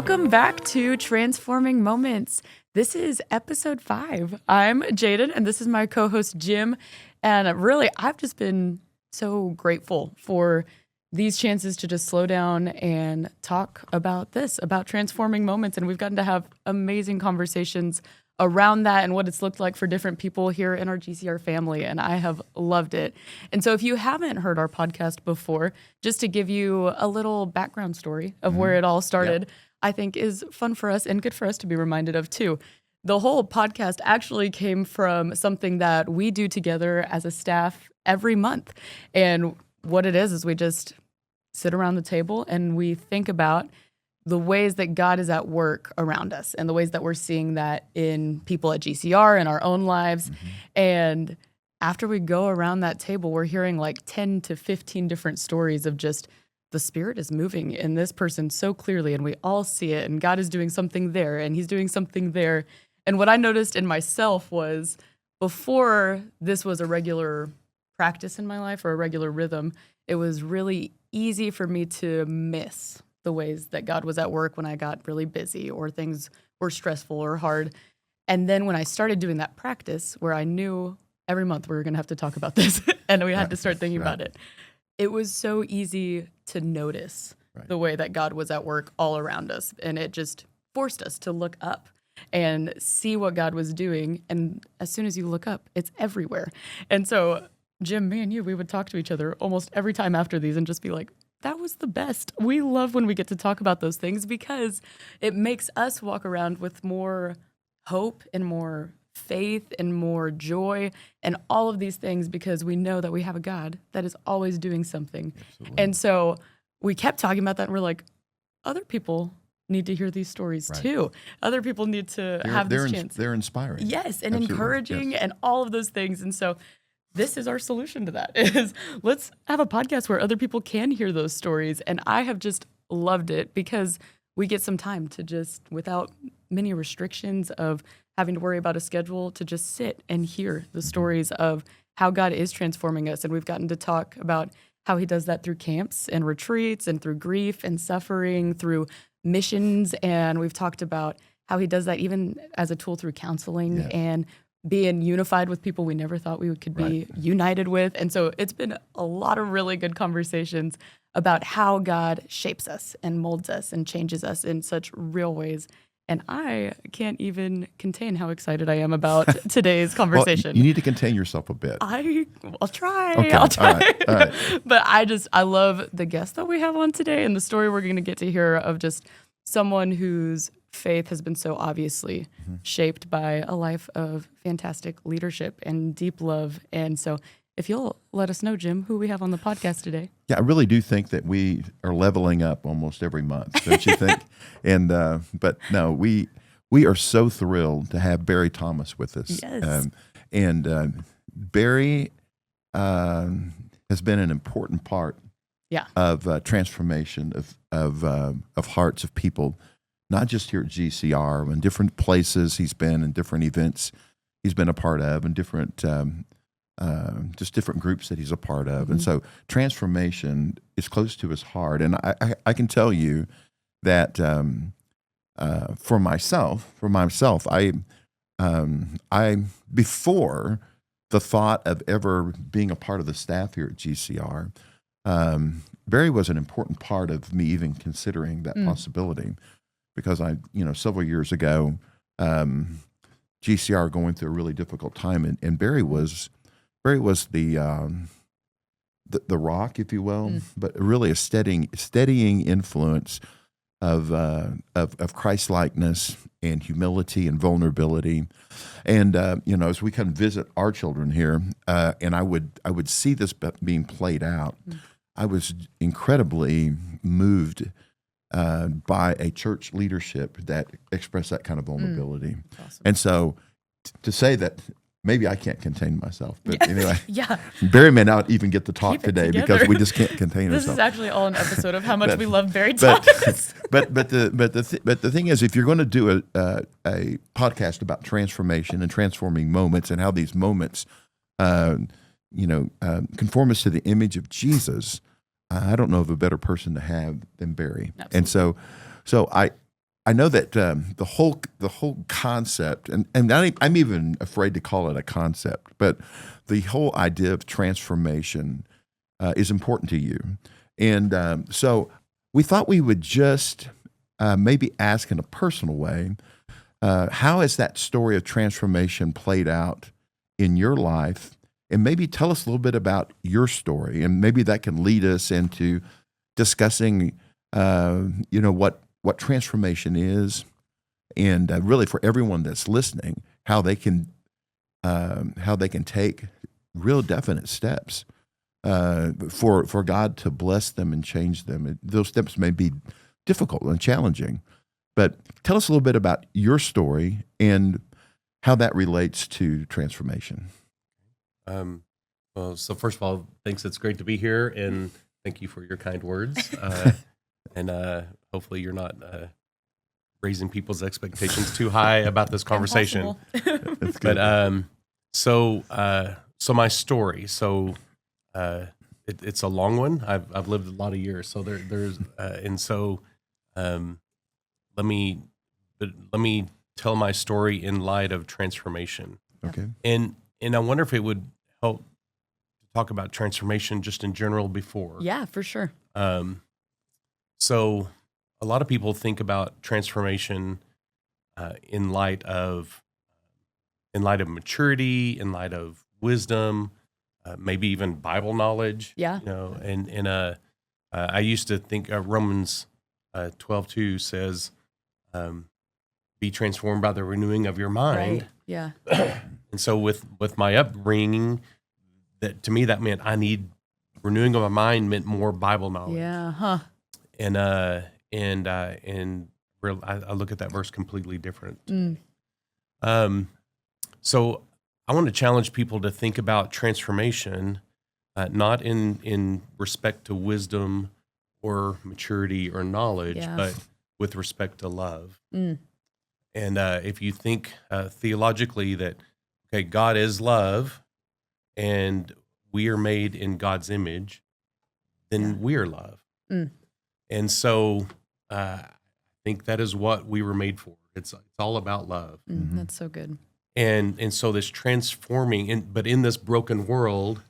Welcome back to Transforming Moments. This is episode 5. I'm Jaden, and this is my co-host Jim. And really, I've just been so grateful for these chances to just slow down and talk about this, about transforming moments. And we've gotten to have amazing conversations around that and what it's looked like for different people here in our GCR family. And I have loved it. And so if you haven't heard our podcast before, just to give you a little background story of where it all started, I think is fun for us and good for us to be reminded of too. The whole podcast actually came from something that we do together as a staff every month. And what it is we just sit around the table and we think about the ways that God is at work around us and the ways that we're seeing that in people at GCR, in our own lives. And after we go around that table, we're hearing like 10 to 15 different stories of just the Spirit is moving in this person so clearly, and we all see it, and God is doing something there, and He's doing something there. And what I noticed in myself was before this was a regular practice in my life or a regular rhythm, it was really easy for me to miss the ways that God was at work when I got really busy or things were stressful or hard. And then when I started doing that practice where I knew every month we were going to have to talk about this and we had to start thinking about it, it was so easy to notice the way that God was at work all around us. And it just forced us to look up and see what God was doing. And as soon as you look up, it's everywhere. And so Jim, me and you, we would talk to each other almost every time after these and just be like, that was the best. We love when we get to talk about those things because it makes us walk around with more hope and more faith and more joy and all of these things because we know that we have a God that is always doing something. Absolutely. And so we kept talking about that and we're like, other people need to hear these stories too. Other people need to have this chance. They're inspiring. Yes, and encouraging and all of those things. And so this is our solution to that is let's have a podcast where other people can hear those stories. And I have just loved it because we get some time to just, without many restrictions of having to worry about a schedule, to just sit and hear the stories of how God is transforming us. And we've gotten to talk about how He does that through camps and retreats and through grief and suffering, through missions. And we've talked about how He does that even as a tool through counseling and being unified with people we never thought we could be united with. And so it's been a lot of really good conversations about how God shapes us and molds us and changes us in such real ways. And I can't even contain how excited I am about today's conversation. Well, you need to contain yourself a bit. I'll try. Okay. I'll try. All right. But I love the guest that we have on today and the story we're going to get to hear of just someone whose faith has been so obviously shaped by a life of fantastic leadership and deep love. And so if you'll let us know, Jim, who we have on the podcast today. Yeah, I really do think that we are leveling up almost every month, don't you think? And but no, we are so thrilled to have Barry Thomas with us. Yes. Barry has been an important part of transformation of hearts of people, not just here at GCR, in different places he's been, in different events he's been a part of, and different just different groups that he's a part of. And so transformation is close to his heart. And I can tell you that for myself, I before the thought of ever being a part of the staff here at GCR, Barry was an important part of me even considering that possibility. Because several years ago, GCR going through a really difficult time, and Barry was the rock, if you will, but really a steadying influence of Christ-likeness and humility and vulnerability. And as we come visit our children here, and I would see this being played out, I was incredibly moved by a church leadership that expressed that kind of vulnerability. Awesome. And so to say that maybe I can't contain myself, but anyway, Barry may not even get to talk today because we just can't contain ourselves. This is actually all an episode of how much we love Barry Thomas. But the thing is, if you're going to do a podcast about transformation and transforming moments and how these moments, conform us to the image of Jesus, I don't know of a better person to have than Barry. Absolutely. And so I know that the whole concept, and I'm even afraid to call it a concept, but the whole idea of transformation is important to you, and so we thought we would just maybe ask in a personal way, how has that story of transformation played out in your life, and maybe tell us a little bit about your story, and maybe that can lead us into discussing, what transformation is, and really for everyone that's listening, how they can take real definite steps for God to bless them and change them. Those steps may be difficult and challenging, but tell us a little bit about your story and how that relates to transformation. Well, so first of all, thanks. It's great to be here, and thank you for your kind words. And hopefully you're not raising people's expectations too high about this conversation. That's good. But so my story. So it's a long one. I've lived a lot of years. So there's and so let me tell my story in light of transformation. Okay. And I wonder if it would help to talk about transformation just in general before. Yeah, for sure. So a lot of people think about transformation in light of maturity, in light of wisdom, maybe even Bible knowledge. Yeah. And I used to think Romans 12:2 says, "Be transformed by the renewing of your mind." Right. Yeah. And so with my upbringing, that to me that meant I need renewing of my mind meant more Bible knowledge. Yeah. Huh. And I look at that verse completely different. So I want to challenge people to think about transformation, not in respect to wisdom or maturity or knowledge, Yeah. but with respect to love. Mm. And if you think theologically that, okay, God is love and we are made in God's image, then Yeah. we are love. Mm. And so I think that is what we were made for. It's all about love. That's so good. And so this transforming, but in this broken world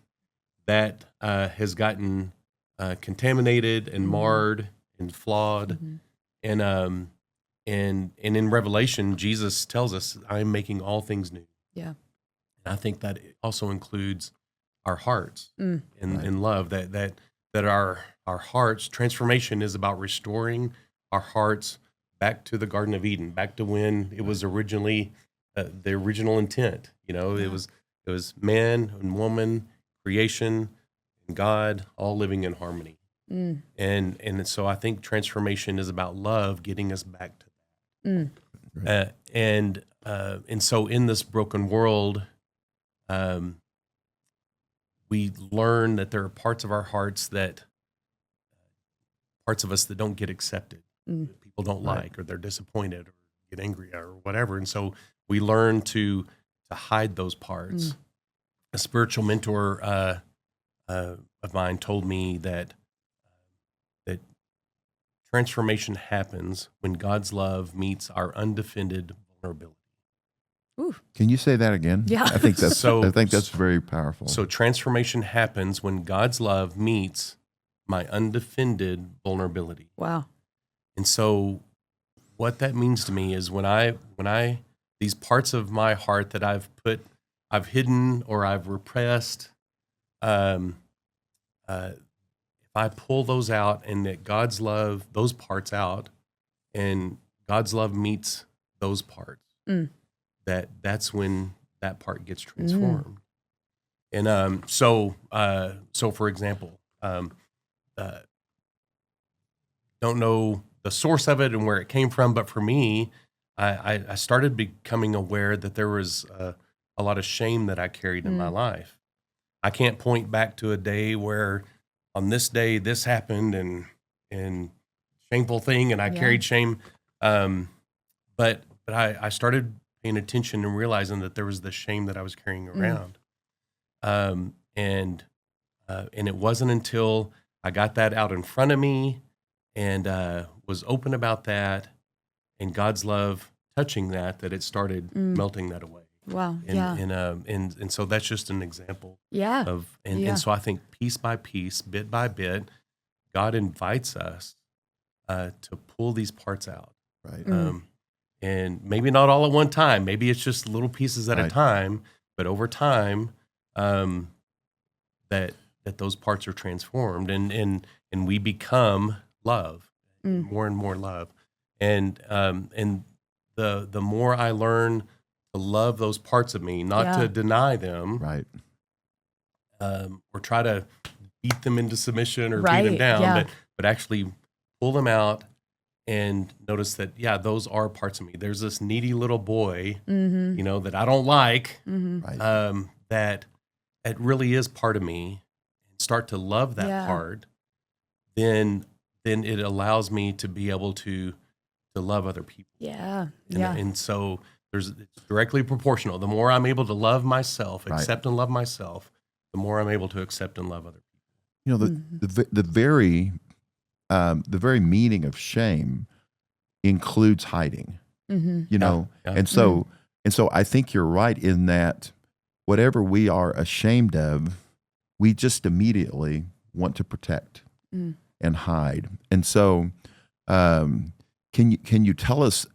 that has gotten contaminated and marred and flawed, and in Revelation, Jesus tells us, "I am making all things new." Yeah. And I think that also includes our hearts Mm. in love. That our hearts transformation is about restoring our hearts back to the Garden of Eden, back to when it was originally the original intent. It was man and woman, creation, and God all living in harmony. Mm. And so I think transformation is about love getting us back to Mm. that. And so in this broken world, we learn that there are parts of our hearts parts of us that don't get accepted. Mm. That people don't Right. like, or they're disappointed, or get angry, or whatever. And so we learn to hide those parts. Mm. A spiritual mentor of mine told me that transformation happens when God's love meets our undefended vulnerability. Ooh. Can you say that again? Yeah. I think that's So- very powerful. So transformation happens when God's love meets my undefended vulnerability. Wow. And so what that means to me is when I these parts of my heart that I've hidden or I've repressed, if I pull those out and that God's love, those parts out, and God's love meets those parts, Mm. that's when that part gets transformed. And so for example, don't know the source of it and where it came from, but for me, I started becoming aware that there was a lot of shame that I carried in my life. I can't point back to a day where on this day this happened and shameful thing, and I Yeah. carried shame. But I started paying attention and realizing that there was this shame that I was carrying around. And it wasn't until I got that out in front of me and was open about that God's love touching that it started melting that away. Wow. And, Yeah. and so that's just an example Yeah. of, Yeah. and so I think piece by piece, bit by bit, God invites us to pull these parts out. Right. And maybe not all at one time. Maybe it's just little pieces at a Right. time. But over time, that those parts are transformed, and we become love, more and more love. And the more I learn to love those parts of me, not to deny them, Right. or try to beat them into submission or beat Right, them down, yeah. but actually pull them out and notice that, those are parts of me. There's this needy little boy, that I don't like, Right. that it really is part of me. And start to love that part, then it allows me to be able to love other people. Yeah. And, Yeah. and so it's directly proportional. The more I'm able to love myself, Right. accept and love myself, the more I'm able to accept and love other people. You know, the very meaning of shame includes hiding. You know, Yeah. and so I think you're right in that whatever we are ashamed of, we just immediately want to protect and hide. And so, can you tell us,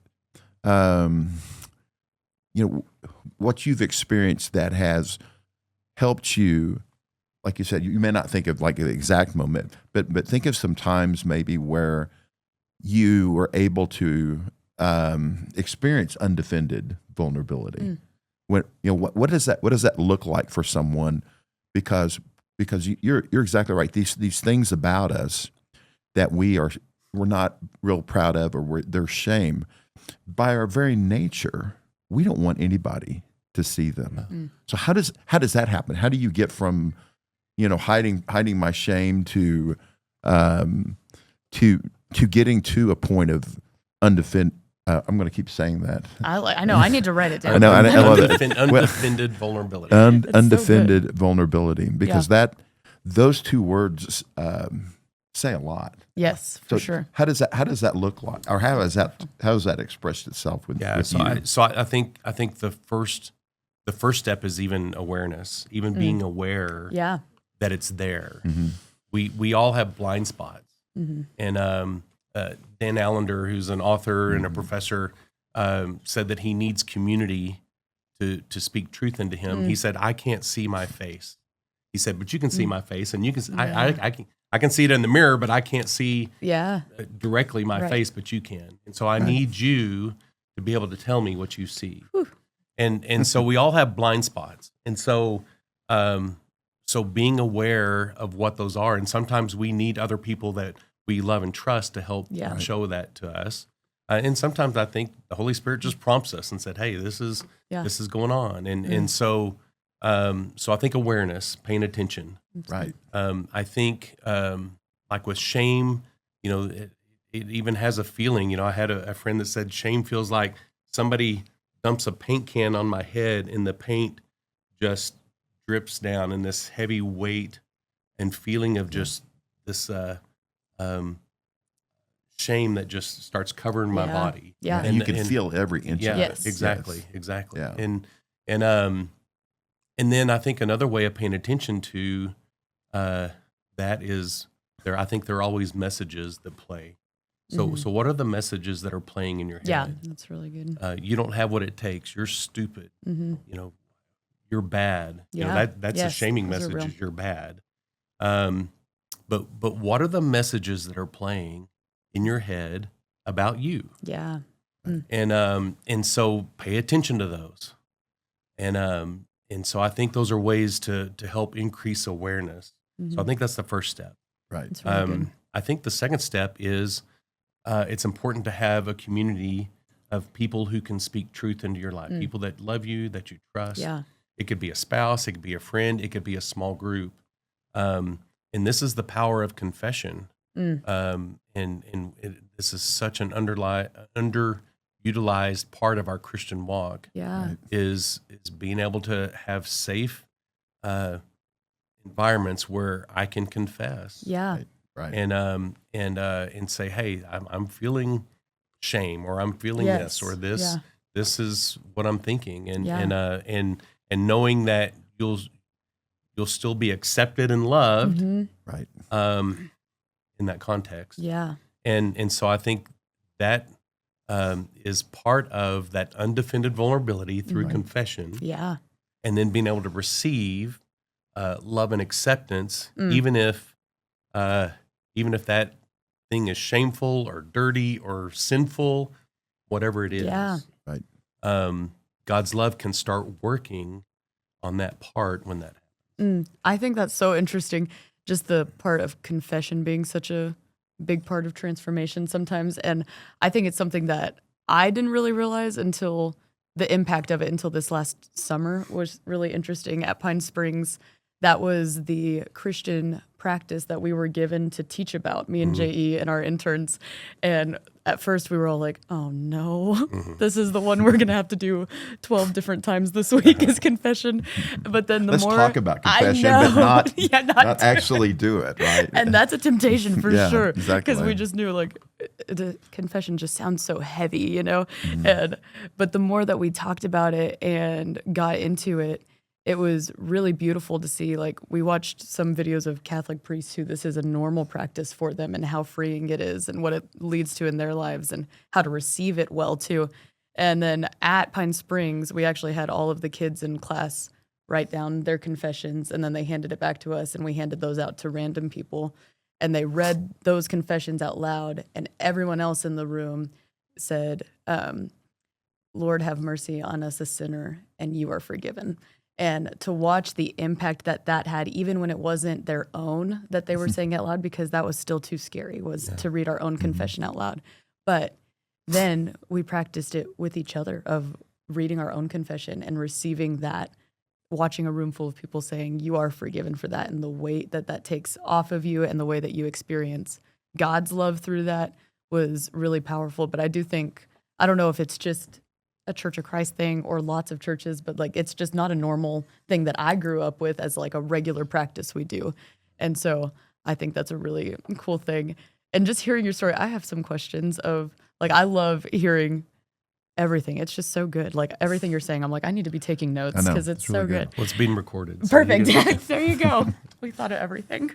what you've experienced that has helped you? Like you said, you may not think of like the exact moment, but think of some times maybe where you were able to experience undefended vulnerability. When what does that look like for someone? Because you're exactly right. These things about us that we're not real proud of, or they're shame. By our very nature, we don't want anybody to see them. So how does that happen? How do you get from hiding my shame to getting to a point of undefended? I'm going to keep saying that. I know. I need to write it down. I know. I love it. Undefended vulnerability. Undefended vulnerability, because those two words say a lot. Yes, for sure. How does that look like, or how has that expressed itself with you? I think the first step is even awareness, even being aware that it's there. We all have blind spots, and Dan Allender, who's an author and a professor, said that he needs community to speak truth into him. He said, "I can't see my face." He said, "But you can see my face, and you can. I can see it in the mirror, but I can't see directly my face, but you can. And so I need you to be able to tell me what you see." And so we all have blind spots, and so being aware of what those are, and sometimes we need other people that we love and trust to help show that to us. And sometimes I think the Holy Spirit just prompts us and said, "Hey, this is going on." And so I think awareness, paying attention. Right. I think like with shame, it even has a feeling. I had a friend that said shame feels like somebody dumps a paint can on my head and the paint just drips down in this heavy weight and feeling of just this shame that just starts covering my body. Yeah. And you can feel every inch of it. Yes. Exactly. Yeah. And then I think another way of paying attention to that is I think there are always messages that play. So what are the messages that are playing in your head? Yeah, that's really good. You don't have what it takes. You're stupid. You're bad. Yeah. That's a shaming those are message. real. Is you're bad. But what are the messages that are playing in your head about you? Yeah. And so pay attention to those. And so I think those are ways to help increase awareness. So I think that's the first step. Right. That's really good. I think the second step is it's important to have a community of people who can speak truth into your life, people that love you, that you trust. Yeah. It could be a spouse, it could be a friend, it could be a small group. And this is the power of confession. This is such an underutilized part of our Christian walk. Yeah. Is being able to have safe environments where I can confess. Yeah. Right. And say, "Hey, I'm feeling shame, or I'm feeling this, or this is what I'm thinking, and knowing that you'll still be accepted and loved, Right. in that context. Yeah. And so I think that is part of that undefended vulnerability through confession, Yeah. and then being able to receive love and acceptance, even if that thing is shameful or dirty or sinful, whatever it is. Yeah. Right. God's love can start working on that part when that happens. I think that's so interesting. Just the part of confession being such a big part of transformation sometimes. And I think it's something that I didn't really realize until the impact of it until this last summer was really interesting at Pine Springs. That was the Christian practice that we were given to teach about, me and JE and our interns. And at first we were all like, oh no, this is the one we're going to have to do 12 different times this week is confession. But then Let's more talk about confession, I know. but not actually do it, right? And that's a temptation for Yeah, sure. exactly. Because we just knew like the confession just sounds so heavy, you know? Mm-hmm. But the more that we talked about it and got into it, it was really beautiful to see. Like, we watched some videos of Catholic priests who this is a normal practice for them and how freeing it is and what it leads to in their lives and how to receive it well too. And then at Pine Springs, we actually had all of the kids in class write down their confessions, and then they handed it back to us, and we handed those out to random people. And they read those confessions out loud, and everyone else in the room said, Lord, have mercy on us, a sinner, and you are forgiven. And to watch the impact that that had, even when it wasn't their own that they were saying out loud, because that was still too scary, was to read our own confession out loud. But then we practiced it with each other of reading our own confession and receiving that, watching a room full of people saying, you are forgiven for that, and the weight that that takes off of you and the way that you experience God's love through that was really powerful. But I do think, I don't know if it's just a Church of Christ thing or lots of churches, but like it's just not a normal thing that I grew up with as like a regular practice we do. And so I think that's a really cool thing. And just hearing your story, I have some questions of like, I love hearing everything. It's just so good. Like everything you're saying, I'm like, I need to be taking notes because it's really so good. Well, it's being recorded. so Perfect. you get- There you go. We thought of everything.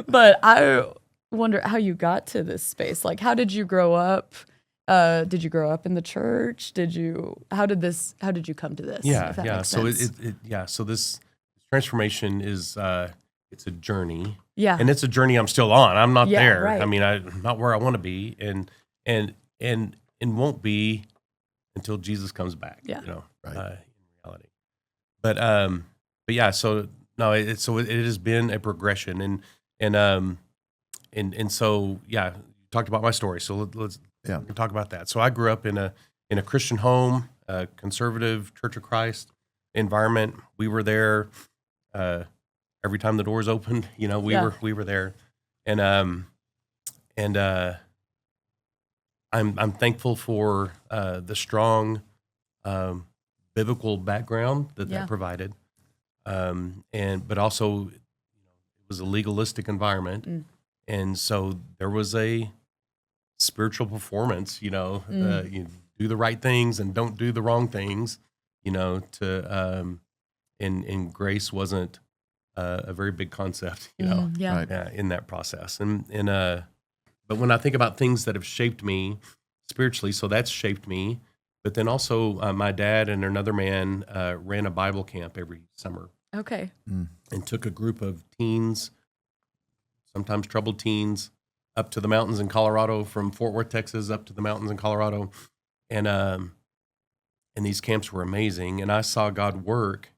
But I wonder how you got to this space. Like, how did you grow up? Did you grow up in the church? How did you come to this? if that makes So sense? so this transformation is it's a journey. Yeah. And it's a journey I'm still on. I'm not Yeah, there. right. I mean, I'm not where I want to be, and won't be until Jesus comes back. Yeah. You know, Right. in reality. But yeah. So no, it has been a progression, and so yeah. You talked about my story, so let's we can talk about that. So I grew up in a Christian home, a conservative Church of Christ environment. We were there every time the doors opened. You know, we were there, and I'm thankful for the strong biblical background that provided, but also it was a legalistic environment, and so there was a spiritual performance. You do the right things and don't do the wrong things. And grace wasn't a very big concept. Right. In that process, but when I think about things that have shaped me spiritually, so that's shaped me. But then also, my dad and another man ran a Bible camp every summer. Okay. And took a group of teens, sometimes troubled teens, up to the mountains in Colorado, from Fort Worth, Texas, up to the mountains in Colorado. And these camps were amazing. And I saw God work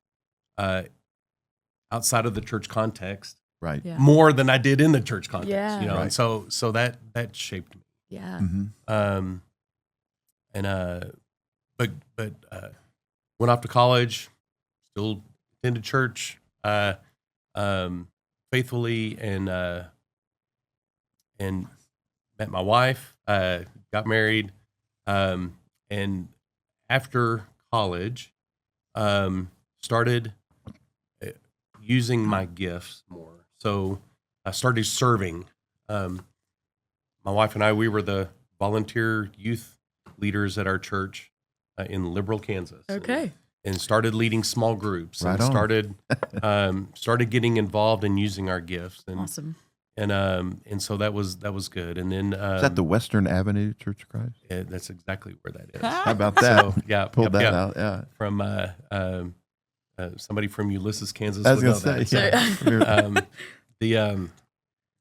outside of the church context. Right. Yeah. More than I did in the church context, Yeah. And so that shaped me. Yeah. Mm-hmm. But went off to college, still attended church, faithfully, and met my wife, got married, and after college, started using my gifts more. So I started serving. My wife and I, we were the volunteer youth leaders at our church in Liberal, Kansas. Okay. And started leading small groups Right and on. started getting involved in using our gifts. And Awesome. and so that was good. And then Is that the Western Avenue Church of Christ? that's exactly where that is. How about that? So, yeah, Pull yep, that yep. out. Yeah. From somebody from Ulysses, Kansas. I was would going know to say, that. yeah.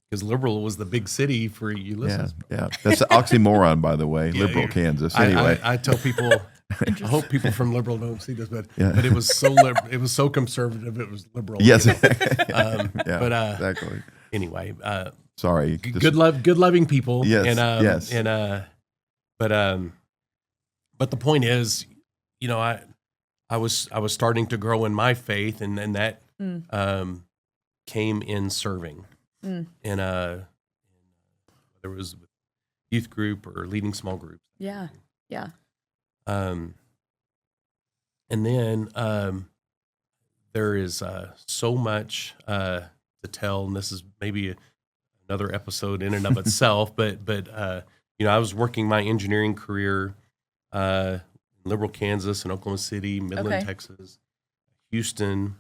Because Liberal was the big city for yeah, Ulysses. yeah. That's an oxymoron, by the way. Yeah, Liberal, yeah. Kansas. Anyway. I tell people, I hope people from Liberal don't see this, but Yeah. but it was so it was so conservative. It was liberal. Yes. you know. Yeah, but exactly. anyway, Sorry. good loving people. Yes, And yes. and but the point is, you know, I was starting to grow in my faith, and that came in serving. And there was youth group or leading small groups. Yeah. Yeah. And then there is so much to tell, and this is maybe another episode in and of itself. But you know, I was working my engineering career in Liberal, Kansas, and Oklahoma City, Midland, Okay. Texas, Houston,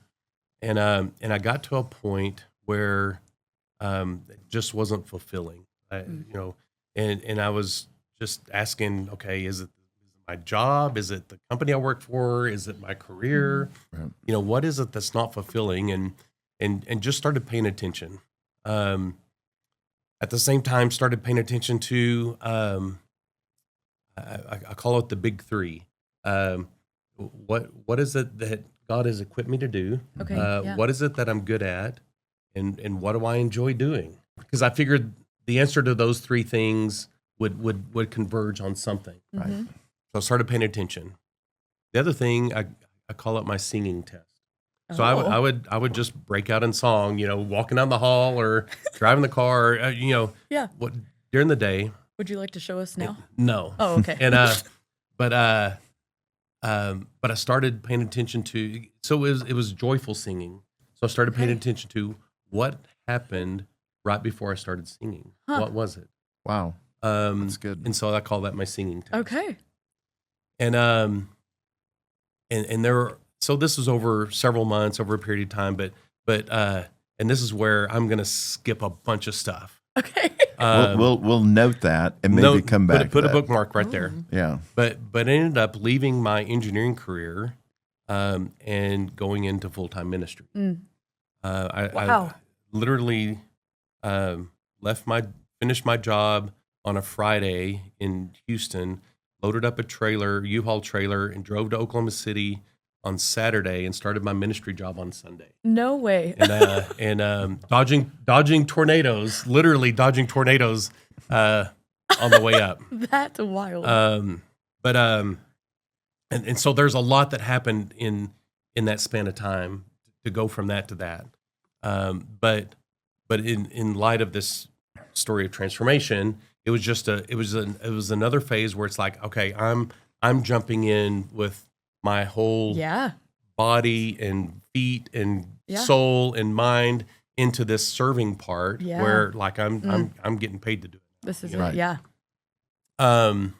and I got to a point where it just wasn't fulfilling. You know, and I was just asking, okay, is it my job? Is it the company I work for? Is it my career? Right. You know, what is it that's not fulfilling? And just started paying attention. At the same time, started paying attention to I call it the big three. What is it that God has equipped me to do? Okay, yeah. What is it that I'm good at? And what do I enjoy doing? Because I figured the answer to those three things would converge on something. Right. Mhm. So I started paying attention. The other thing, I call it my singing test. So Oh. I would just break out in song, you know, walking down the hall or driving the car, you know, Yeah. what during the day. Would you like to show us now? No. Oh, okay. And but I started paying attention to. So it was joyful singing. So I started paying Okay. attention to what happened right before I started singing. Huh. What was it? Wow. That's good. And so I call that my singing test. Okay. And and there were, so this was over several months, over a period of time, but and this is where I'm gonna skip a bunch of stuff. Okay. We'll note that and maybe come back. Put to a that. bookmark right there. Yeah. But I ended up leaving my engineering career and going into full-time ministry. Mm. I Wow. literally finished my job on a Friday in Houston, loaded up a trailer, U-Haul trailer, and drove to Oklahoma City on Saturday and started my ministry job on Sunday. No way. And dodging tornadoes, literally dodging tornadoes on the way up. That's wild. And so there's a lot that happened in that span of time to go from that to that. But in light of this story of transformation, it was another phase where it's like, okay, I'm jumping in with my whole yeah. body and feet and Yeah. soul and mind into this serving part Yeah. where like I'm getting paid to do it. This is Right. it. Yeah. And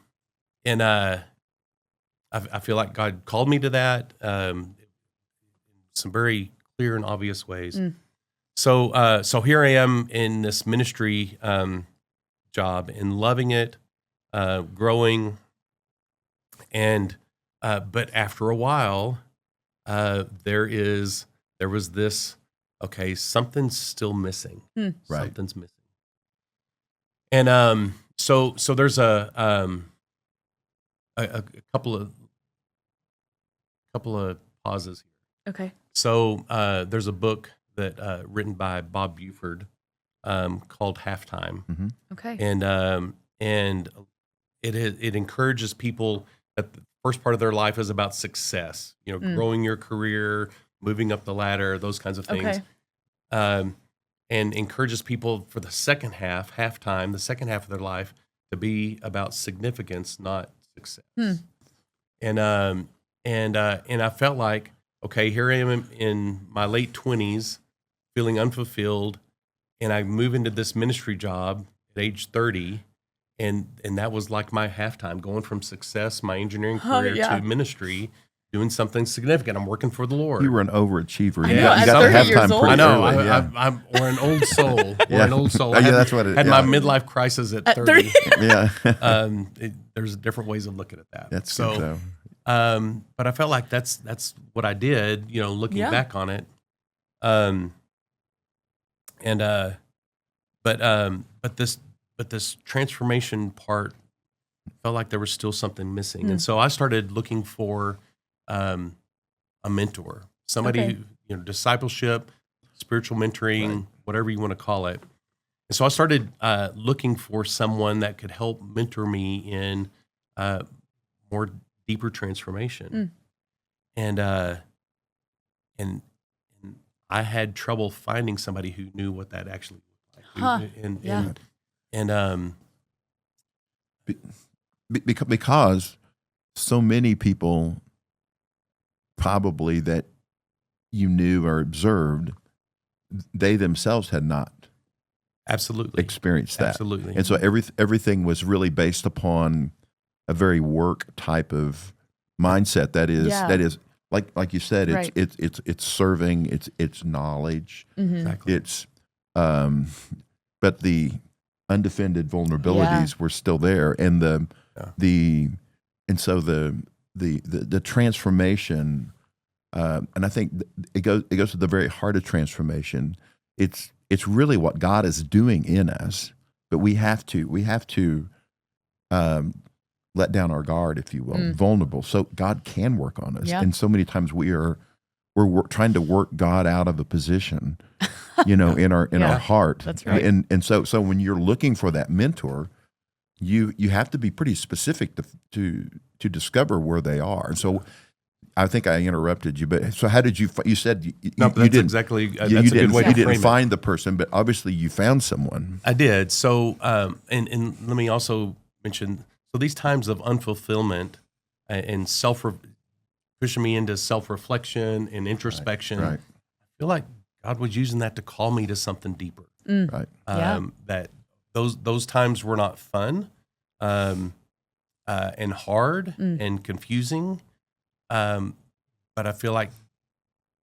I feel like God called me to that in some very clear and obvious ways. Mm. So here I am in this ministry job and loving it, growing, and but after a while, there was this, okay, something's still missing. Mm. Right. Something's missing. And so there's a couple of pauses here. Okay. So there's a book that written by Bob Buford called Halftime, Okay. and it encourages people that the first part of their life is about success, you know, growing your career, moving up the ladder, those kinds of things. Okay. And encourages people for the second half, halftime, the second half of their life to be about significance, not success. And I felt like, okay, here I am in my late 20s, feeling unfulfilled, and I move into this ministry job at age 30, and that was like my halftime, going from success, my engineering Oh, career, yeah. to ministry, doing something significant. I'm working for the Lord. You were an overachiever. I You know, got, you at got to 30 years halftime old. pretty I know. early. Yeah. I'm or an old soul. Or Yeah. an old soul. Oh, I yeah, had, that's what it- had yeah. my midlife crisis at At 30. 30. Yeah. There's different ways of looking at that. That's so. good, though. But I felt like that's what I did. Looking Yeah. back on it. But this transformation part felt like there was still something missing, and so I started looking for a mentor, somebody Okay. who, discipleship, spiritual mentoring, Right. whatever you want to call it. And so I started looking for someone that could help mentor me in more deeper transformation, and I had trouble finding somebody who knew what that actually looked like. Huh. And Because so many people probably that you knew or observed, they themselves had not absolutely, experienced that. absolutely, And so everything was really based upon a very work type of mindset. That is Yeah. like you said, Right. it's serving, it's knowledge, exactly. it's but the undefended vulnerabilities were still there, and so the transformation, and I think it goes to the very heart of transformation. It's really what God is doing in us, but we have to let down our guard, if you will, vulnerable, so God can work on us. Yeah. And so many times we're trying to work God out of a position, in our Yeah. heart. That's right. And so when you're looking for that mentor, you have to be pretty specific to discover where they are. And so I think I interrupted you, but so how did you? You said you No, but you that's didn't exactly you that's a good didn't way you to didn't frame it. find the person, but obviously you found someone. I did. So, and let me also mention, so these times of unfulfillment and pushing me into self-reflection and introspection, Right. I feel like God was using that to call me to something deeper. Right. Yeah. That those times were not fun, and hard and confusing, but I feel like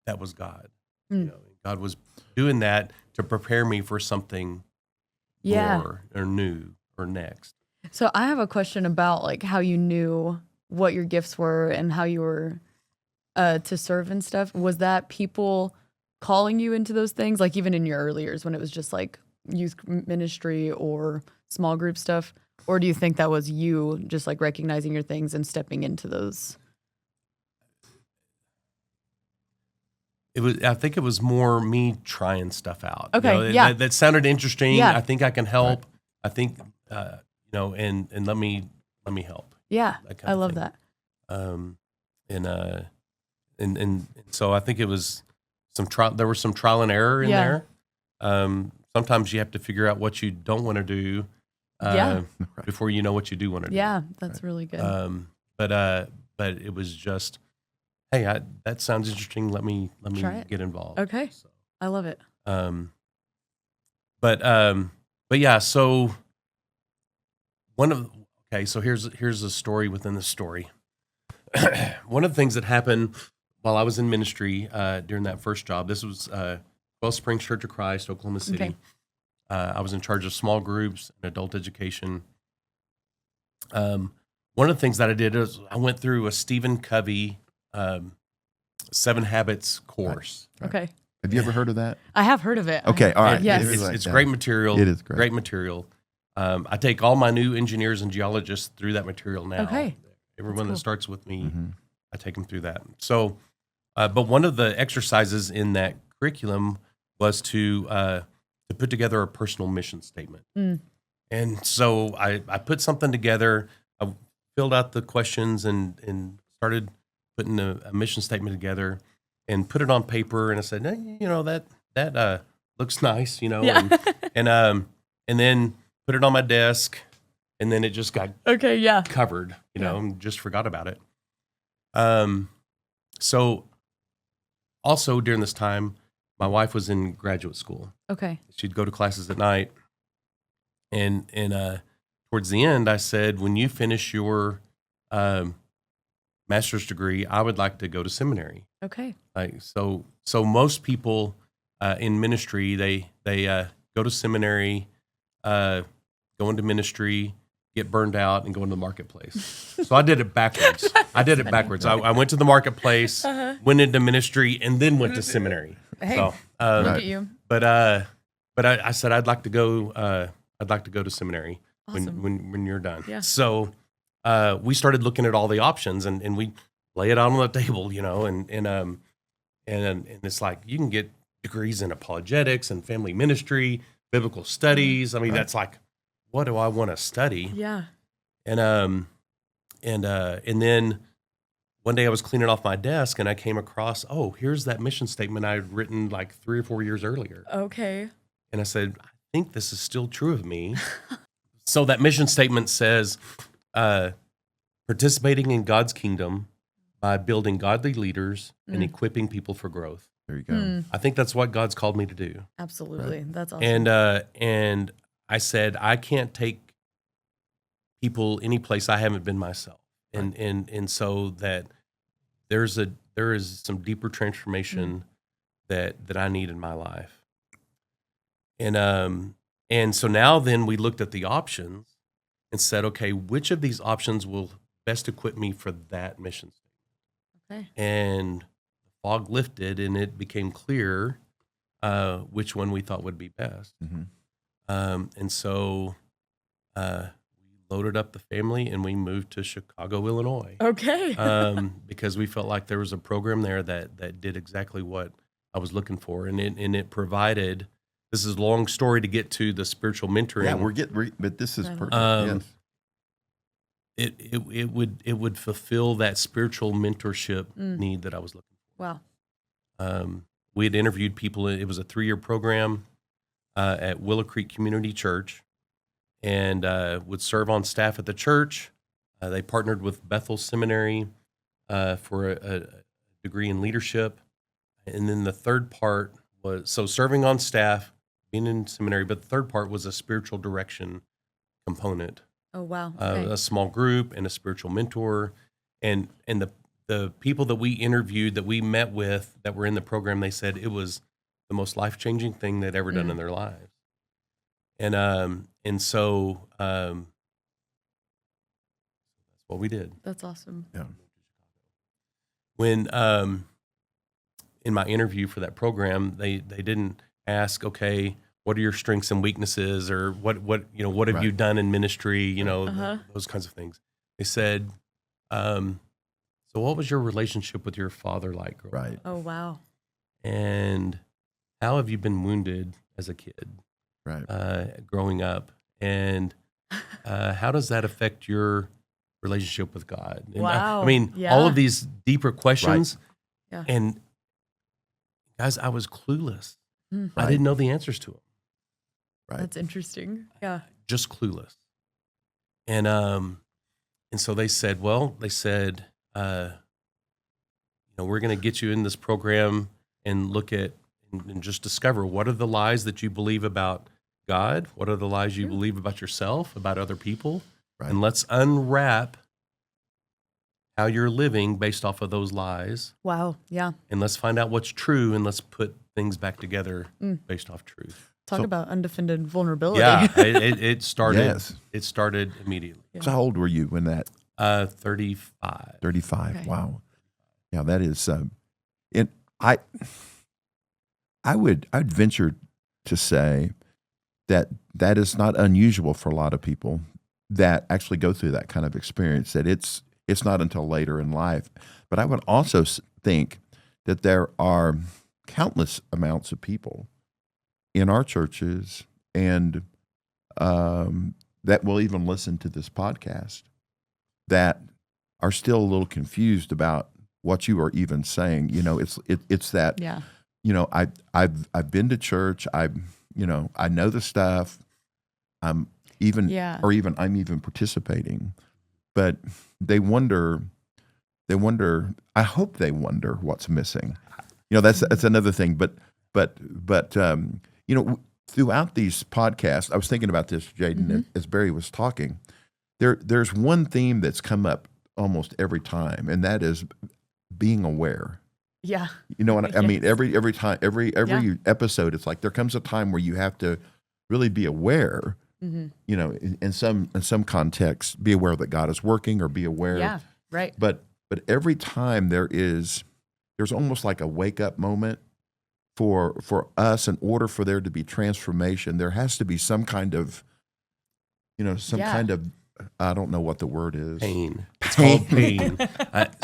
that was God. God was doing that to prepare me for something more or new or next. So I have a question about like how you knew what your gifts were and how you were to serve and stuff. Was that people calling you into those things, like even in your early years when it was just like youth ministry or small group stuff? Or do you think that was you just like recognizing your things and stepping into those? I think it was more me trying stuff out. Okay, yeah. That sounded interesting. Yeah. I think I can help. I think, and let me help. Yeah, That kind I of love thing. that. And so I think it was there was some trial and error in Yeah. there. Sometimes you have to figure out what you don't want to do before you know what you do want to do. Yeah, that's really good. But it was just, hey, that sounds interesting. Let me Try it. get involved. Okay. So, I love it. but yeah. So so here's a story within the story. One of the things that happened while I was in ministry during that first job, this was Wellspring Springs Church of Christ, Oklahoma City. Okay. I was in charge of small groups and adult education. One of the things that I did is I went through a Stephen Covey 7 Habits course. Okay. Have you ever heard of that? I have heard of it. Okay, all right. Yes. It's great material. It is great. Great material. I take all my new engineers and geologists through that material now. Okay. Everyone cool. that starts with me, Mm-hmm. I take them through that. So, but one of the exercises in that curriculum was to put together a personal mission statement. And so I put something together. I filled out the questions and started putting a mission statement together and put it on paper. And I said, that looks nice, Yeah. and then put it on my desk, and then it just got Okay, yeah. covered, and just forgot about it. So also during this time, my wife was in graduate school. Okay. She'd go to classes at night, and towards the end, I said, when you finish your master's degree, I would like to go to seminary. Okay. Like so most people in ministry, they go to seminary, go into ministry, get burned out, and go into the marketplace. So I did it backwards. I went to the marketplace, went into ministry, and then went to seminary. Hey, So, look at you. but I said I'd like to go. I'd like to go to seminary Awesome. when you're done. Yeah. So we started looking at all the options, and we lay it out on the table, and it's like you can get degrees in apologetics and family ministry, biblical studies. I mean, that's like, what do I want to study? Yeah. And then one day I was cleaning off my desk and I came across, here's that mission statement I had written like 3 or 4 years earlier. Okay. And I said, I think this is still true of me. So that mission statement says, participating in God's kingdom by building godly leaders and equipping people for growth. There you go. I think that's what God's called me to do. Absolutely. That's awesome. And I said, I can't take people any place I haven't been myself. And so that there is some deeper transformation that I need in my life. And so now then we looked at the options and said, okay, which of these options will best equip me for that mission statement? Okay. And the fog lifted and it became clear which one we thought would be best. Mhm. And so we loaded up the family and we moved to Chicago, Illinois, Okay. because we felt like there was a program there that did exactly what I was looking for, and it provided. This is a long story to get to the spiritual mentoring. Yeah, but this is perfect. Um, Yes. It would fulfill that spiritual mentorship need that I was looking Wow. for. We had interviewed people. It was a 3-year program at Willow Creek Community Church, and would serve on staff at the church. They partnered with Bethel Seminary for a degree in leadership. And then the third part was, so serving on staff, being in seminary, but the third part was a spiritual direction component. Oh, wow. Okay. A small group and a spiritual mentor. And the people that we interviewed, that we met with, that were in the program, they said it was the most life-changing thing they'd ever done in their lives. And so that's what we did. That's awesome. Yeah. When in my interview for that program, they didn't ask, okay, what are your strengths and weaknesses, or what have Right. you done in ministry, Uh-huh. those kinds of things. They said, so what was your relationship with your father like growing Right. up? Oh, wow. And how have you been wounded as a kid Right. growing up? And how does that affect your relationship with God? And Wow. I mean, Yeah. all of these deeper questions. Yeah. And guys, I was clueless. Mm. I didn't know the answers to them. Right. That's interesting. Yeah. Just clueless. And so they said, we're going to get you in this program and look at and just discover, what are the lies that you believe about God? What are the lies you believe about yourself, about other people? Right. And let's unwrap how you're living based off of those lies. Wow. Yeah. And let's find out what's true, and let's put things back together based off truth. Talk So- about undefended vulnerability. Yeah, it started. Yes. It started immediately. Yeah. So how old were you when that? 35. 35. Okay. Wow. Yeah, that is. I'd venture to say that is not unusual for a lot of people that actually go through that kind of experience. That it's not until later in life. But I would also think that there are countless amounts of people in our churches and that will even listen to this podcast that are still a little confused about what you are even saying. It's that. Yeah. I've been to church. I know the stuff. I'm even participating, but they wonder. I hope they wonder what's missing. That's another thing. But throughout these podcasts, I was thinking about this, Jaden, as Barry was talking. There's one theme that's come up almost every time, and that is being aware. Yeah. You know what I mean? Yes. Every time, every Yeah. episode, it's like there comes a time where you have to really be aware. You know, in some contexts, be aware that God is working, or be aware. Yeah. Right. But every time there's almost like a wake up moment for us. In order for there to be transformation, there has to be some kind of, some Yeah. kind of, I don't know what the word is. Pain. It's called pain.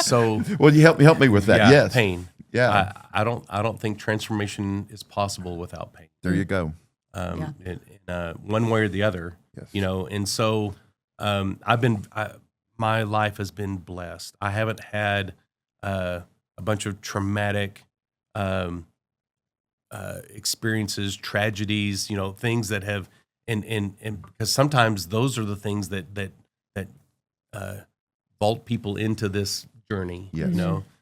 So Well, you help me with that. yeah, Yes. pain. Yeah. I don't think transformation is possible without pain. There you go. In one way or the other, Yes. and so my life has been blessed. I haven't had a bunch of traumatic experiences, tragedies, things that have, and because sometimes those are the things that vault people into this journey, Yes.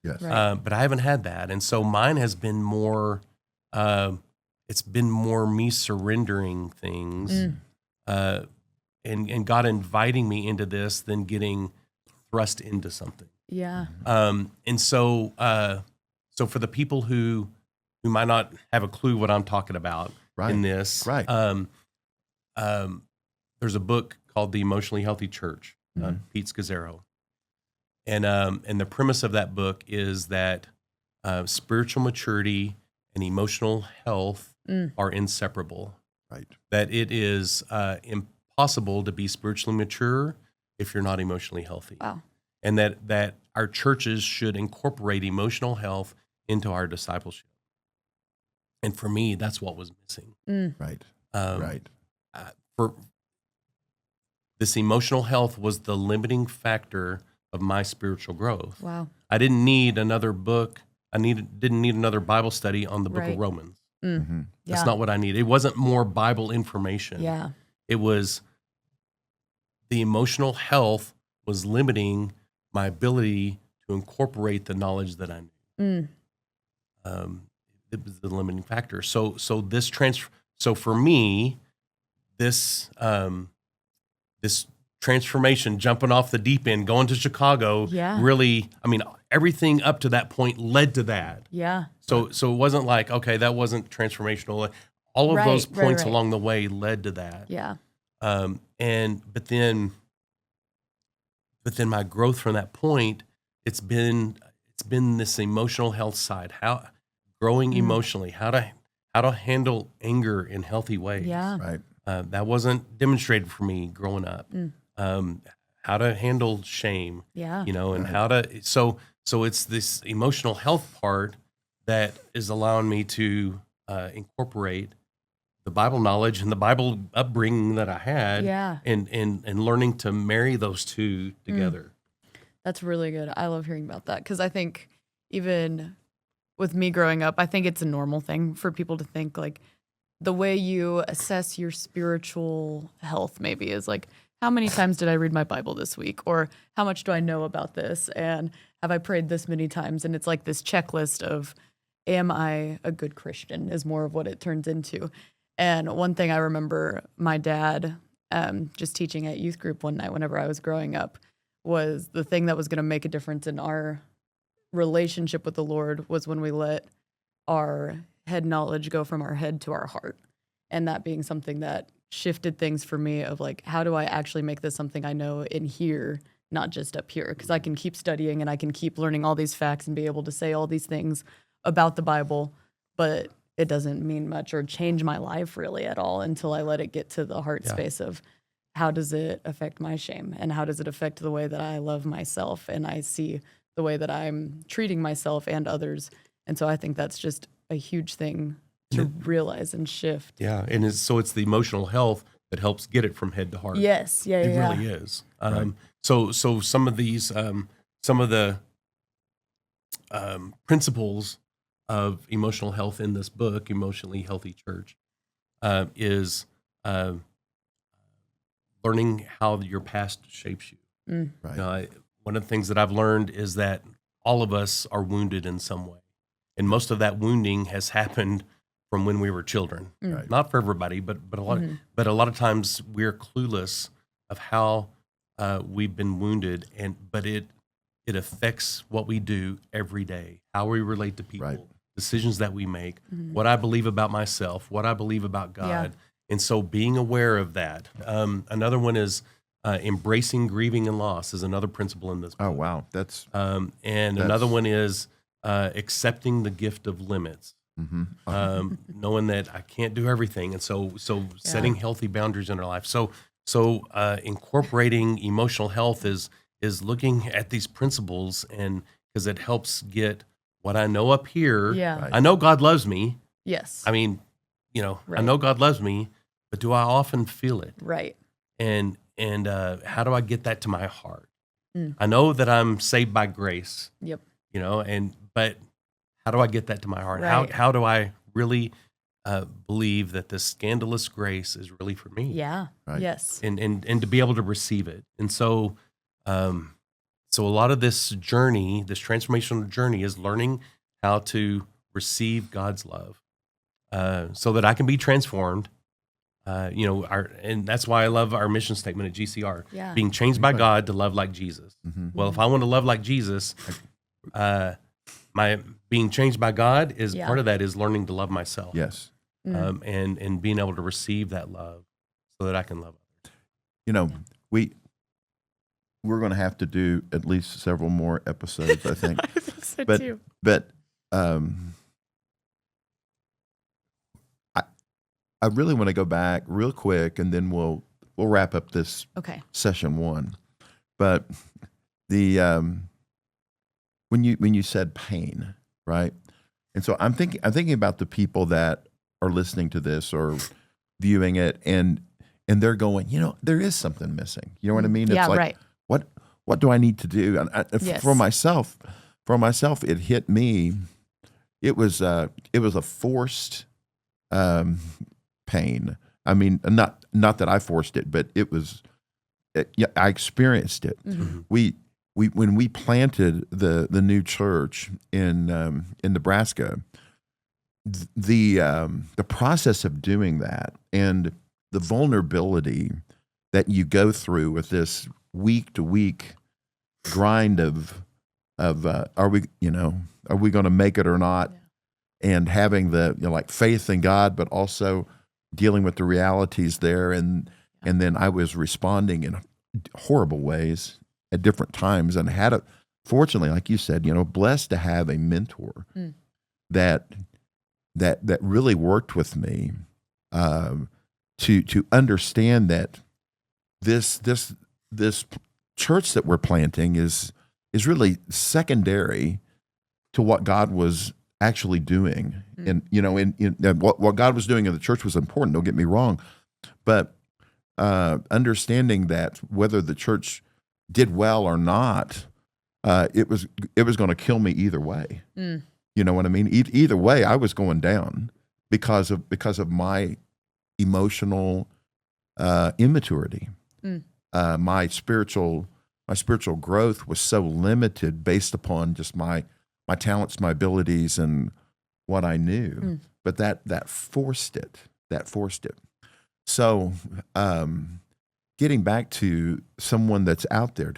Yes. Right. but I haven't had that, and so mine has been more. It's been more me surrendering things, and God inviting me into this than getting thrust into something. Yeah. And so for the people who might not have a clue what I'm talking about Right. in this, Right. there's a book called The Emotionally Healthy Church, Pete Scazzaro. And the premise of that book is that spiritual maturity and emotional health are inseparable. Right. That it is impossible to be spiritually mature if you're not emotionally healthy. Wow. And that our churches should incorporate emotional health into our discipleship. And for me, that's what was missing. Right. Um, Right. For this emotional health was the limiting factor of my spiritual growth. Wow. I didn't need another book. Didn't need another Bible study on the book Right. of Romans. Mm-hmm. Yeah. That's not what I needed. It wasn't more Bible information. Yeah. It was the emotional health was limiting my ability to incorporate the knowledge that I knew. It was the limiting factor. So this So for me, this transformation, jumping off the deep end, going to Chicago, Yeah. really, everything up to that point led to that. Yeah. So it wasn't like, okay, that wasn't transformational. All of those Right, points right. along the way led to that. Yeah. But then my growth from that point, it's been this emotional health side, how growing emotionally, how to handle anger in healthy ways. Yeah. Right. That wasn't demonstrated for me growing up. How to handle shame, Yeah. and how to, so it's this emotional health part that is allowing me to incorporate the Bible knowledge and the Bible upbringing that I had, Yeah. and learning to marry those two together. That's really good. I love hearing about that because I think even with me growing up, I think it's a normal thing for people to think like the way you assess your spiritual health maybe is like, how many times did I read my Bible this week? Or how much do I know about this? And have I prayed this many times? And it's like this checklist of, am I a good Christian is more of what it turns into. And one thing I remember my dad just teaching at youth group one night whenever I was growing up was the thing that was going to make a difference in our relationship with the Lord was when we let our head knowledge go from our head to our heart. And that being something that shifted things for me of like, how do I actually make this something I know in here, not just up here? Because I can keep studying and I can keep learning all these facts and be able to say all these things about the Bible, but it doesn't mean much or change my life really at all until I let it get to the heart space of how does it affect my shame and how does it affect the way that I love myself and I see the way that I'm treating myself and others. And so I think that's just a huge thing to realize and shift. Yeah, and it's the emotional health that helps get it from head to heart. Yes, yeah, It yeah. really is. So some of these, some of the principles of emotional health in this book, Emotionally Healthy Church, is learning how your past shapes you. Right. One of the things that I've learned is that all of us are wounded in some way, and most of that wounding has happened from when we were children. Right. Not for everybody, but a lot. Mhm. But a lot of times we're clueless of how we've been wounded, but it affects what we do every day, how we relate to people, Right. decisions that we make, Mhm. what I believe about myself, what I believe about God. Yeah. And so being aware of that. Another one is embracing grieving and loss is another principle in this book. Oh, wow. That's, And That's- another one is accepting the gift of limits, knowing that I can't do everything. And so setting healthy boundaries in our life. So incorporating emotional health is looking at these principles, and because it helps get what I know up here. Yeah. Right. I know God loves me. Yes. I mean, I Right. know God loves me, but do I often feel it? Right. And how do I get that to my heart? Mm. I know that I'm saved by grace, Yep. but how do I get that to my heart? Right. How do I really believe that this scandalous grace is really for me? Yeah. Right. Yes. And to be able to receive it. And so a lot of this journey, this transformational journey, is learning how to receive God's love, so that I can be transformed. And that's why I love our mission statement at GCR: Yeah. being changed by Right. God to love like Jesus. Mhm. Well, if I want to love like Jesus, my being changed by God is Yeah. part of that is learning to love myself. Yes. Mm. And being able to receive that love so that I can love others. We're going to have to do at least several more episodes, I think. I think so But- too. But I really want to go back real quick, and then we'll wrap up this Okay. session 1. But the when you said pain, right? And so I'm thinking about the people that are listening to this or viewing it, and they're going, there is something missing. You know what I mean? Yeah. It's like, Right. what do I need to do? And Yes. for myself, it hit me. It was a forced pain. I mean, not that I forced it, but I experienced it. Mhm. When we planted the new church in Nebraska, the process of doing that and the vulnerability that you go through with this week to week grind of are we going to make it or not, and having the faith in God, but also dealing with the realities there, and then I was responding in horrible ways at different times, and fortunately, like you said, blessed to have a mentor that really worked with me to understand that this church that we're planting is really secondary to what God was actually doing. And what God was doing in the church was important, don't get me wrong, but understanding that whether the church did well or not, it was going to kill me either way. Mm. You know what I mean? Either way, I was going down because of my emotional immaturity. Mm. My spiritual growth was so limited based upon just my talents, my abilities, and what I knew. Mm. But that forced it. So, getting back to someone that's out there,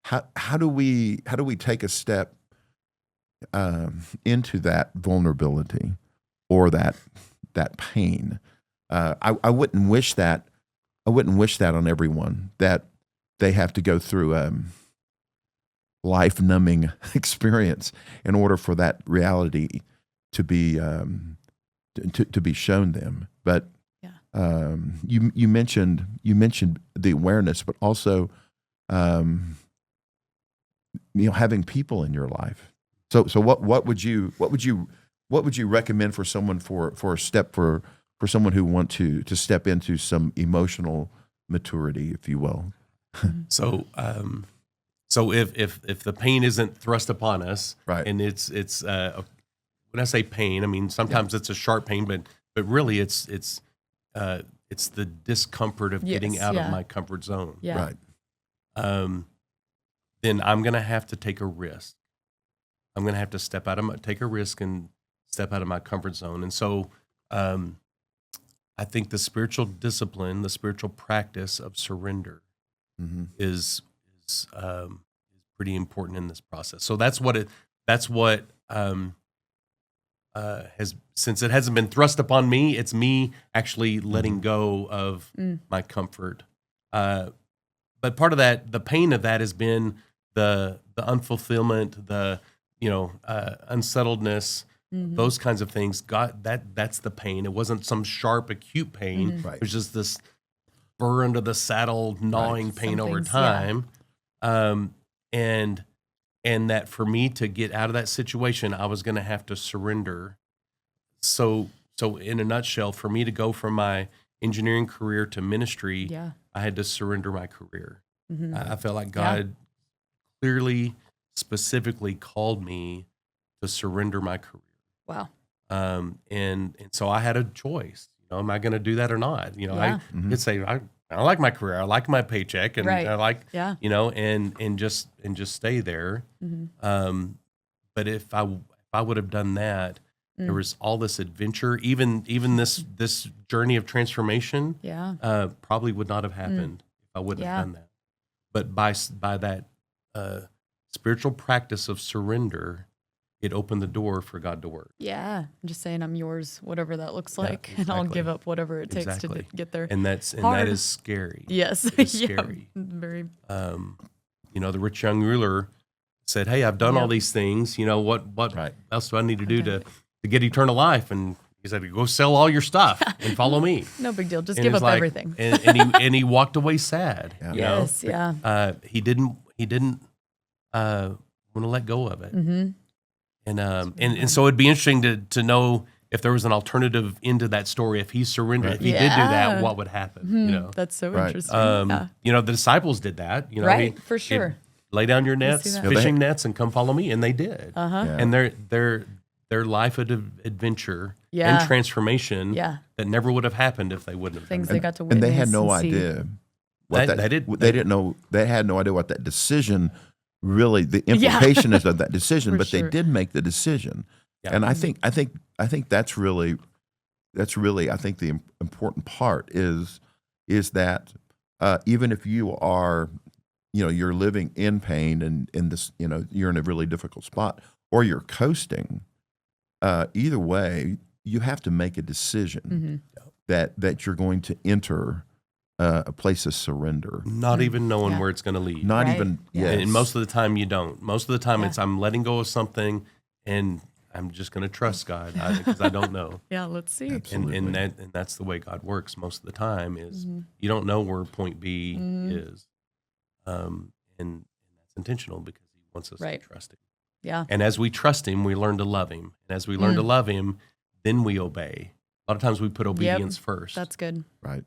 how do we take a step into that vulnerability or that pain? I wouldn't wish that on everyone, that they have to go through life numbing experience in order for that reality to be to be shown them. But you mentioned the awareness, but also having people in your life. So what would you recommend for someone for a step for someone who want to step into some emotional maturity, if you will? So if the pain isn't thrust upon us, Right. and it's when I say pain, I mean sometimes it's a sharp pain, but really it's the discomfort of getting Yes, out yeah. of my comfort zone. Yeah. Right. Then I'm going to have to take a risk. I'm going to have to take a risk and step out of my comfort zone. And so I think the spiritual discipline, the spiritual practice of surrender is pretty important in this process. So that's what has, since it hasn't been thrust upon me, it's me actually letting go of my comfort. But part of that, the pain of that has been the unfulfillment, the unsettledness, those kinds of things. God, that's the pain. It wasn't some sharp, acute pain. Right. It was just this burr under the saddle, gnawing pain over things, time. And that for me to get out of that situation, I was going to have to surrender. So in a nutshell, for me to go from my engineering career to ministry, I had to surrender my career. I felt like God clearly, specifically called me to surrender my career. Wow. And so I had a choice. Am I going to do that or not? I Mhm. could say I like my career. I like my paycheck, and I like and just stay there. But if I would have done that, there was all this adventure, even this journey of transformation. Probably would not have happened if I wouldn't have done that. But by that spiritual practice of surrender, it opened the door for God to work. Yeah. I'm just saying I'm yours, whatever that looks like. exactly. And I'll give up whatever it takes to get there. And that Hard. is scary. Yes. It's scary. Very. The rich young ruler said, "Hey, I've done all these things. What else do I need to do to get eternal life?" And he said, "Go sell all your stuff and follow me." No big deal. Just And give it's up everything. and he walked away sad. Yeah. Yes. Yeah. He didn't want to let go of it. And so it'd be interesting to know if there was an alternative into that story. If he surrendered, if he did do that, what would happen? That's so Right. interesting. The disciples did that. Right, for sure. Lay down your see nets, that. fishing nets, and come follow me. And they did. Uh-huh. Yeah. And their life of adventure Yeah. and transformation Yeah. that never would have happened if they wouldn't have Things done they that. got to witness. And they had no and see. idea what They did- they didn't know. They had no idea what that decision really, the implication is of that decision. For But sure. they did make the decision, Yeah. and I think that's really I think the important part is that even if you are, you're living in pain and in this, you're in a really difficult spot, or you're coasting, either way, you have to make a decision that you're going to enter a place of surrender. Not even knowing Yeah. where it's going to lead. Not Right. even Yeah. yes. And most of the time you don't. Most of the time Yeah. it's I'm letting go of something and I'm just going to trust God because I don't know. Yeah. Let's see. Absolutely. And that's the way God works most of the time is you don't know where point B is. And that's intentional because he wants us Right. to trust him. Yeah. And as we trust him, we learn to love him. And as we learn to love him, then we obey. A lot of times we put obedience first. That's good. Right.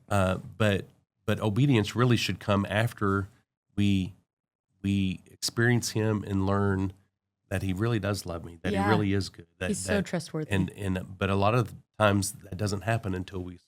But obedience really should come after we experience him and learn that he really does love me, that Yeah. he really is good. He's so trustworthy. But a lot of times that doesn't happen until we surrender.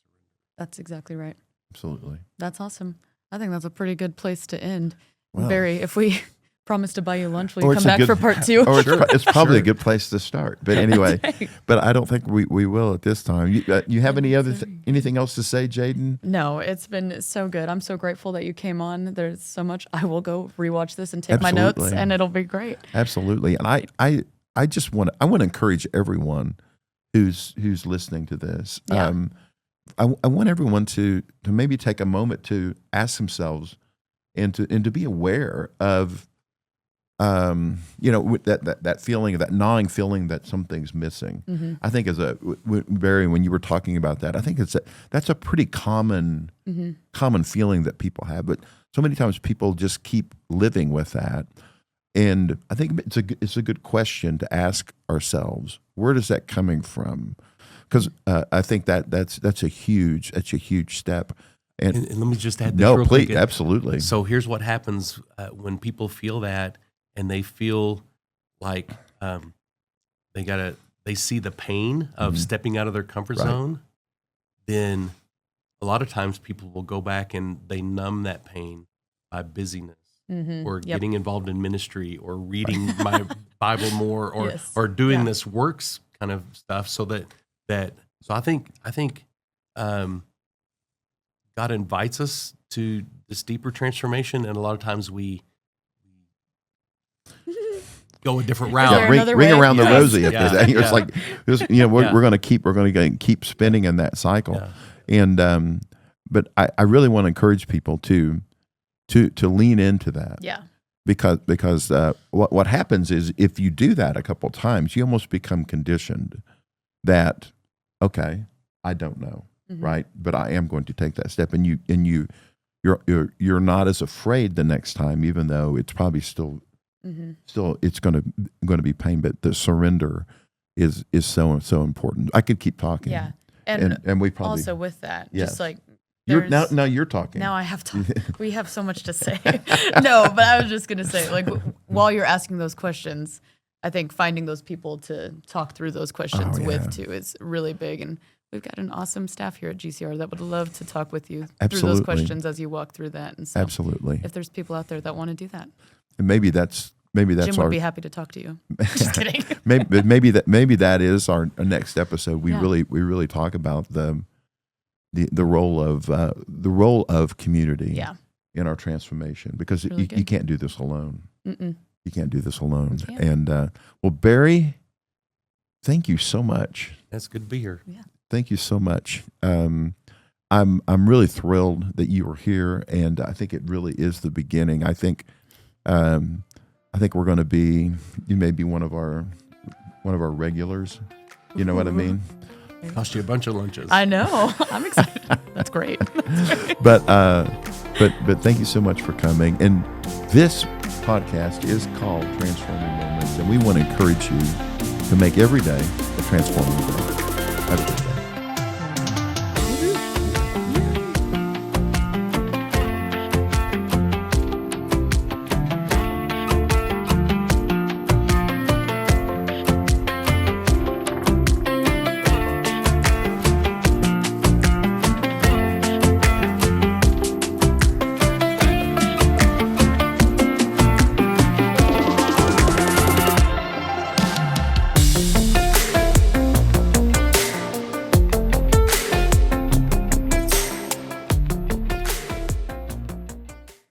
That's exactly right. Absolutely. That's awesome. I think that's a pretty good place to end. Well. Barry, if we promise to buy you lunch, will Or you it's come a back good- for part 2? Or it's probably a Sure. good place to start. But anyway, but I don't think we will at this time. You have anything else to say, Jaden? No, it's been so good. I'm so grateful that you came on. There's so much. I will go rewatch this and take my notes, Absolutely. and it'll be great. Absolutely. And I just want to encourage everyone who's listening to this. Yeah. I want everyone to maybe take a moment to ask themselves and to be aware of with that feeling, that gnawing feeling that something's missing. I think Barry, when you were talking about that, I think that's a pretty common feeling that people have. But so many times people just keep living with that. And I think it's a good question to ask ourselves: where does that coming from? Because I think that's a huge step. And let me just add this No, real please, quick. absolutely. So here's what happens when people feel that and they feel like they see the pain of stepping out of their comfort Right. zone, then a lot of times people will go back and they numb that pain by busyness or Yep. getting involved in ministry or reading my Bible more or Yes. or doing Yeah. this works kind of stuff. So so I think God invites us to this deeper transformation, and a lot of times we go a different route. there another ring way? around the Yes. rosy. If Yeah. there's any. It's Yeah. like we're going to keep spinning in that cycle. Yeah. And but I really want to encourage people to lean into that. Yeah. Because what happens is if you do that a couple of times, you almost become conditioned that, okay, I don't know, Mhm. right? But I am going to take that step, and you're not as afraid the next time, even though it's probably still it's going to be pain. But the surrender is so important. I could keep talking. Yeah. And we probably also with that, Yes. just like you're, there's- now you're talking. Now I have to. We have so much to say. No, but I was just gonna say, like, while you're asking those questions, I think finding those people to talk through those questions Oh, yeah. with too is really big. And we've got an awesome staff here at GCR that would love to talk with you through Absolutely. those questions as you walk through that. And so, Absolutely. if there's people out there that want to do that, And maybe that's Jim our would be happy to talk to you. Just kidding. maybe that is our next episode. We Yeah. really talk about the role of community Yeah. in our transformation, because Really you good. can't do this alone. Mm-mm. You can't do this alone. You can't. And well, Barry, thank you so much. It's good to be here. Thank you so much. I'm really thrilled that you were here, and I think it really is the beginning. I think we're going to be. You may be one of our regulars. You know what I mean? Cost you a bunch of lunches. I know. I'm excited. That's great. But thank you so much for coming. And this podcast is called Transforming Moments, and we want to encourage you to make every day a transforming day. Have a good day.